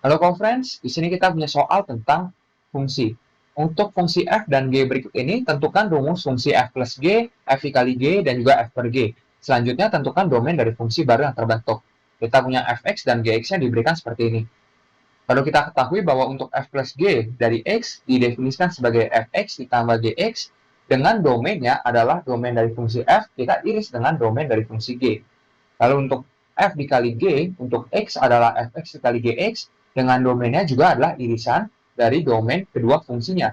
Halo co-friends, di sini kita punya soal tentang fungsi. Untuk fungsi f dan g berikut ini, tentukan rumus fungsi f plus g, f dikali g, dan juga f per g. Selanjutnya, tentukan domain dari fungsi baru yang terbentuk. Kita punya fx dan gx-nya diberikan seperti ini. Lalu kita ketahui bahwa untuk f plus g dari x didefinisikan sebagai fx ditambah gx, dengan domainnya adalah domain dari fungsi f, kita iris dengan domain dari fungsi g. Lalu untuk f dikali g, untuk x adalah fx dikali gx, dengan domainnya juga adalah irisan dari domain kedua fungsinya.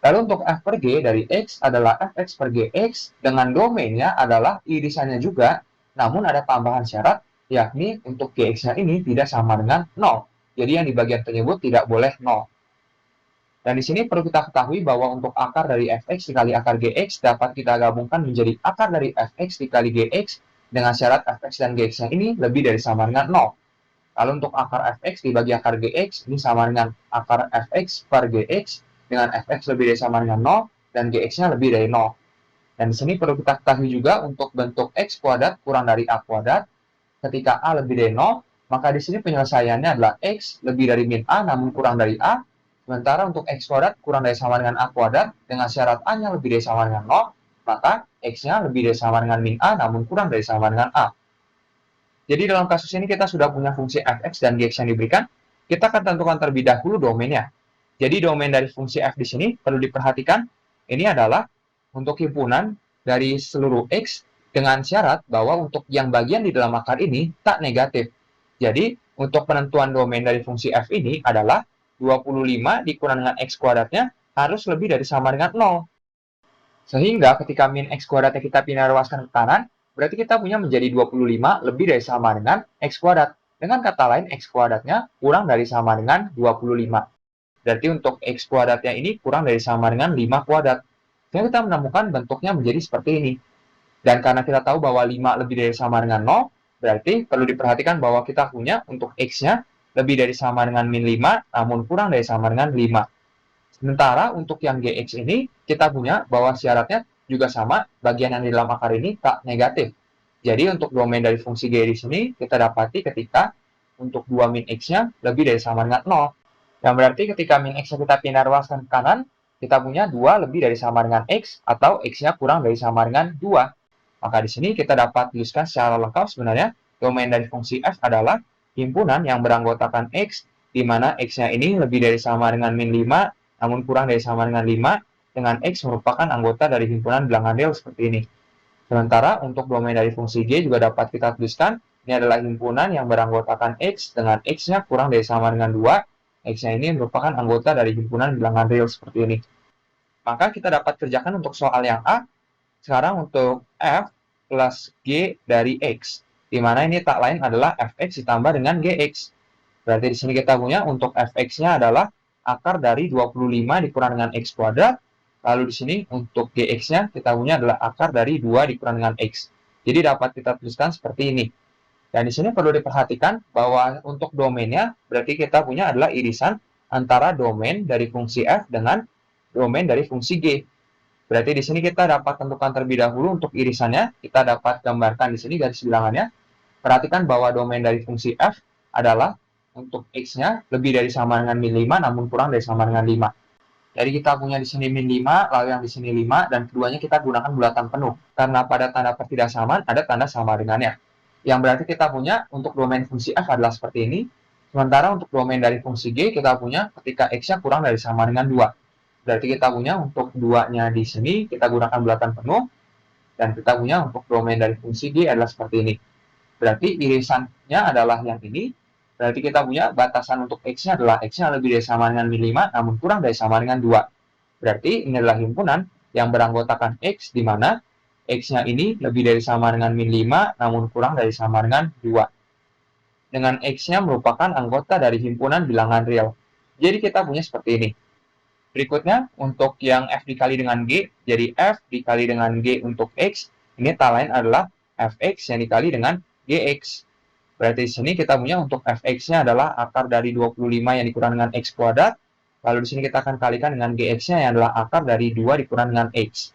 Lalu untuk f per g dari x adalah fx per gx, dengan domainnya adalah irisannya juga, namun ada tambahan syarat, yakni untuk gx-nya ini tidak sama dengan 0. Jadi yang di bagian tersebut tidak boleh 0. Dan di sini perlu kita ketahui bahwa untuk akar dari fx dikali akar gx dapat kita gabungkan menjadi akar dari fx dikali gx dengan syarat fx dan gx-nya ini lebih dari sama dengan 0. Lalu untuk akar fx dibagi akar gx ini sama dengan akar fx per gx dengan fx lebih dari sama dengan 0 dan gx-nya lebih dari 0. Dan di sini perlu kita ketahui juga untuk bentuk x kuadrat kurang dari a kuadrat, ketika a lebih dari 0, maka di sini penyelesaiannya adalah x lebih dari min a namun kurang dari a. Sementara untuk x kuadrat kurang dari sama dengan a kuadrat dengan syarat a-nya lebih dari sama dengan 0, maka x-nya lebih dari sama dengan min a namun kurang dari sama dengan a. Jadi dalam kasus ini kita sudah punya fungsi fx dan gx yang diberikan. Kita akan tentukan terlebih dahulu domainnya. Jadi domain dari fungsi f di sini perlu diperhatikan, ini adalah untuk himpunan dari seluruh x dengan syarat bahwa untuk yang bagian di dalam akar ini tak negatif. Jadi untuk penentuan domain dari fungsi f ini adalah 25 dikurang dengan x kuadratnya harus lebih dari sama dengan 0. Sehingga ketika min x kuadratnya kita pindah ruaskan ke kanan, berarti kita punya menjadi 25 lebih dari sama dengan x kuadrat. Dengan kata lain, x kuadratnya kurang dari sama dengan 25. Berarti untuk x kuadratnya ini kurang dari sama dengan 5 kuadrat. Sehingga kita menemukan bentuknya menjadi seperti ini. Dan karena kita tahu bahwa 5 lebih dari sama dengan 0, berarti perlu diperhatikan bahwa kita punya untuk x-nya lebih dari sama dengan min 5, namun kurang dari sama dengan 5. Sementara untuk yang gx ini, kita punya bahwa syaratnya juga sama, bagian yang di dalam akar ini tak negatif. Jadi untuk domain dari fungsi g di sini, kita dapati ketika untuk 2 min x-nya lebih dari sama dengan 0. Yang berarti ketika min x-nya kita pindah ruaskan ke kanan, kita punya 2 lebih dari sama dengan x, atau x-nya kurang dari sama dengan 2. Maka di sini kita dapat tuliskan secara lengkap sebenarnya, domain dari fungsi f adalah himpunan yang beranggotakan x, di mana x-nya ini lebih dari sama dengan min 5, namun kurang dari sama dengan 5, dengan x merupakan anggota dari himpunan bilangan real seperti ini. Sementara untuk domain dari fungsi g juga dapat kita tuliskan, ini adalah himpunan yang beranggotakan x dengan x-nya kurang dari sama dengan 2, x-nya ini merupakan anggota dari himpunan bilangan real seperti ini. Maka kita dapat kerjakan untuk soal yang A, sekarang untuk f plus g dari x, di mana ini tak lain adalah fx ditambah dengan gx. Berarti di sini kita punya untuk fx-nya adalah akar dari 25 dikurang dengan x kuadrat. Lalu di sini untuk gx-nya kita punya adalah akar dari 2 dikurang dengan x. Jadi dapat kita tuliskan seperti ini. Dan di sini perlu diperhatikan bahwa untuk domainnya berarti kita punya adalah irisan antara domain dari fungsi f dengan domain dari fungsi g. Berarti di sini kita dapat tentukan terlebih dahulu untuk irisannya. Kita dapat gambarkan di sini garis bilangannya. Perhatikan bahwa domain dari fungsi f adalah untuk x-nya lebih dari sama dengan min 5 namun kurang dari sama dengan 5. Jadi kita punya di sini min 5, lalu yang di sini 5, dan keduanya kita gunakan bulatan penuh. Karena pada tanda pertidaksamaan ada tanda sama dengannya. Yang berarti kita punya untuk domain fungsi f adalah seperti ini. Sementara untuk domain dari fungsi g kita punya ketika x-nya kurang dari sama dengan 2. Berarti kita punya untuk 2-nya di sini kita gunakan bulatan penuh. Dan kita punya untuk domain dari fungsi g adalah seperti ini. Berarti irisannya adalah yang ini. Berarti kita punya batasan untuk x-nya adalah x-nya lebih dari sama dengan min 5 namun kurang dari sama dengan 2. Berarti ini adalah himpunan yang beranggotakan x, di mana x-nya ini lebih dari sama dengan min 5 namun kurang dari sama dengan 2. Dengan x-nya merupakan anggota dari himpunan bilangan real. Jadi kita punya seperti ini. Berikutnya, untuk yang f dikali dengan g, jadi f dikali dengan g untuk x, ini tak lain adalah fx yang dikali dengan gx. Berarti di sini kita punya untuk fx-nya adalah akar dari 25 yang dikurang dengan x kuadrat, lalu di sini kita akan kalikan dengan gx-nya yang adalah akar dari 2 dikurang dengan x.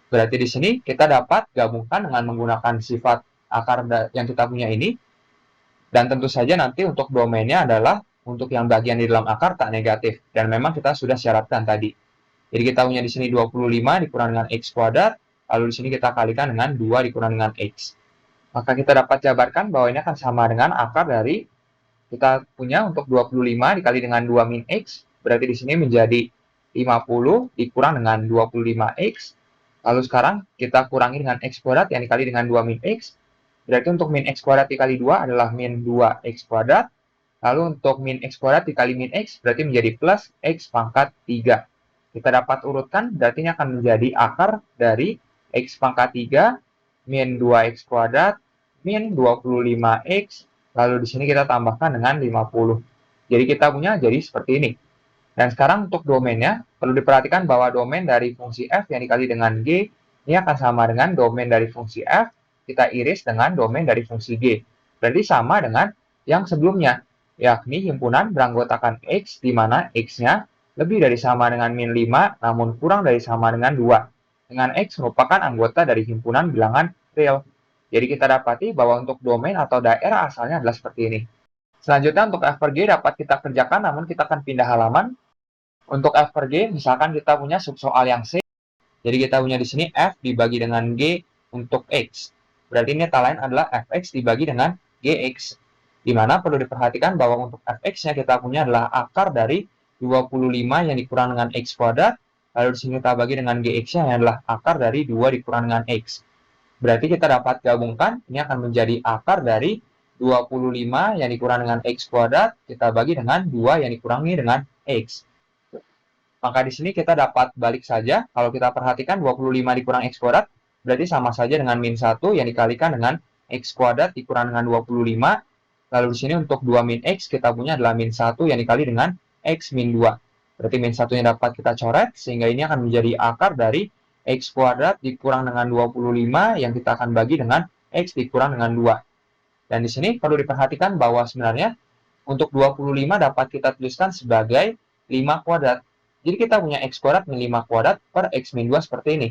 Berarti di sini kita dapat gabungkan dengan menggunakan sifat akar yang kita punya ini, dan tentu saja nanti untuk domainnya adalah untuk yang bagian di dalam akar tak negatif. Dan memang kita sudah syaratkan tadi. Jadi kita punya di sini 25 dikurang dengan X kuadrat, lalu di sini kita kalikan dengan 2 dikurang dengan X. Maka kita dapat jabarkan bahwa ini akan sama dengan akar dari, kita punya untuk 25 dikali dengan 2 min X, berarti di sini menjadi 50 dikurang dengan 25X. Lalu sekarang kita kurangi dengan X kuadrat yang dikali dengan 2 min X. Berarti untuk min X kuadrat dikali 2 adalah min 2X kuadrat. Lalu untuk min X kuadrat dikali min X berarti menjadi plus X pangkat 3. Kita dapat urutkan, berarti ini akan menjadi akar dari X pangkat 3 min 2X kuadrat min 25X. Lalu di sini kita tambahkan dengan 50. Jadi kita punya jadi seperti ini. Dan sekarang untuk domainnya, perlu diperhatikan bahwa domain dari fungsi f yang dikali dengan g, ini akan sama dengan domain dari fungsi f, kita iris dengan domain dari fungsi g. Berarti sama dengan yang sebelumnya, yakni himpunan beranggotakan x, di mana x-nya lebih dari sama dengan min 5, namun kurang dari sama dengan 2. Dengan x merupakan anggota dari himpunan bilangan real. Jadi kita dapati bahwa untuk domain atau daerah asalnya adalah seperti ini. Selanjutnya untuk f per g dapat kita kerjakan, namun kita akan pindah halaman. Untuk f per g, misalkan kita punya subsoal yang C. Jadi kita punya di sini f dibagi dengan g untuk x. Berarti ini tak lain adalah fx dibagi dengan gx. Dimana perlu diperhatikan bahwa untuk fx-nya kita punya adalah akar dari 25 yang dikurang dengan x kuadrat. Lalu di sini kita bagi dengan gx-nya yang adalah akar dari 2 dikurang dengan x. Berarti kita dapat gabungkan, ini akan menjadi akar dari 25 yang dikurang dengan x kuadrat, kita bagi dengan 2 yang dikurangi dengan x. Maka di sini kita dapat balik saja, kalau kita perhatikan 25 dikurang X kuadrat, berarti sama saja dengan min 1 yang dikalikan dengan X kuadrat dikurang dengan 25. Lalu di sini untuk 2 min X kita punya adalah min 1 yang dikali dengan X min 2. Berarti min 1 yang dapat kita coret, sehingga ini akan menjadi akar dari X kuadrat dikurang dengan 25 yang kita akan bagi dengan X dikurang dengan 2. Dan di sini perlu diperhatikan bahwa sebenarnya untuk 25 dapat kita tuliskan sebagai 5 kuadrat. Jadi kita punya X kuadrat min 5 kuadrat per X min 2 seperti ini.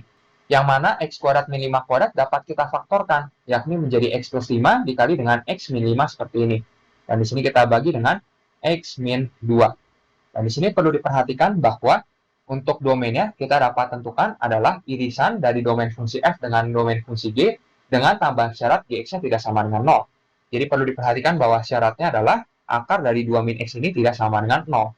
Yang mana X kuadrat min 5 kuadrat dapat kita faktorkan, yakni menjadi X plus 5 dikali dengan X min 5 seperti ini. Dan di sini kita bagi dengan X min 2. Dan di sini perlu diperhatikan bahwa untuk domainnya kita dapat tentukan adalah irisan dari domain fungsi f dengan domain fungsi g dengan tambahan syarat gx-nya tidak sama dengan 0. Jadi perlu diperhatikan bahwa syaratnya adalah akar dari 2 min x ini tidak sama dengan 0.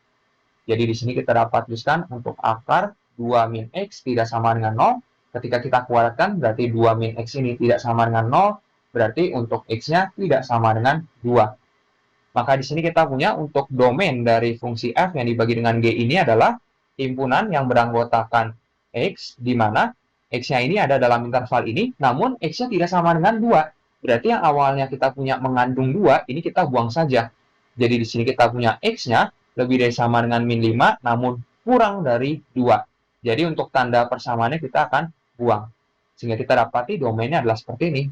Jadi di sini kita dapat tuliskan untuk akar 2 min X tidak sama dengan 0. Ketika kita kuadratkan, berarti 2 min X ini tidak sama dengan 0. Berarti untuk X-nya tidak sama dengan 2. Maka di sini kita punya untuk domain dari fungsi f yang dibagi dengan g ini adalah himpunan yang beranggotakan X, di mana X-nya ini ada dalam interval ini, namun X-nya tidak sama dengan 2. Berarti yang awalnya kita punya mengandung 2, ini kita buang saja. Jadi di sini kita punya X-nya lebih dari sama dengan min 5, namun kurang dari 2. Jadi untuk tanda persamaannya kita akan buang. Sehingga kita dapati domainnya adalah seperti ini.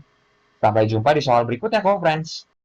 Sampai jumpa di soal berikutnya, friends.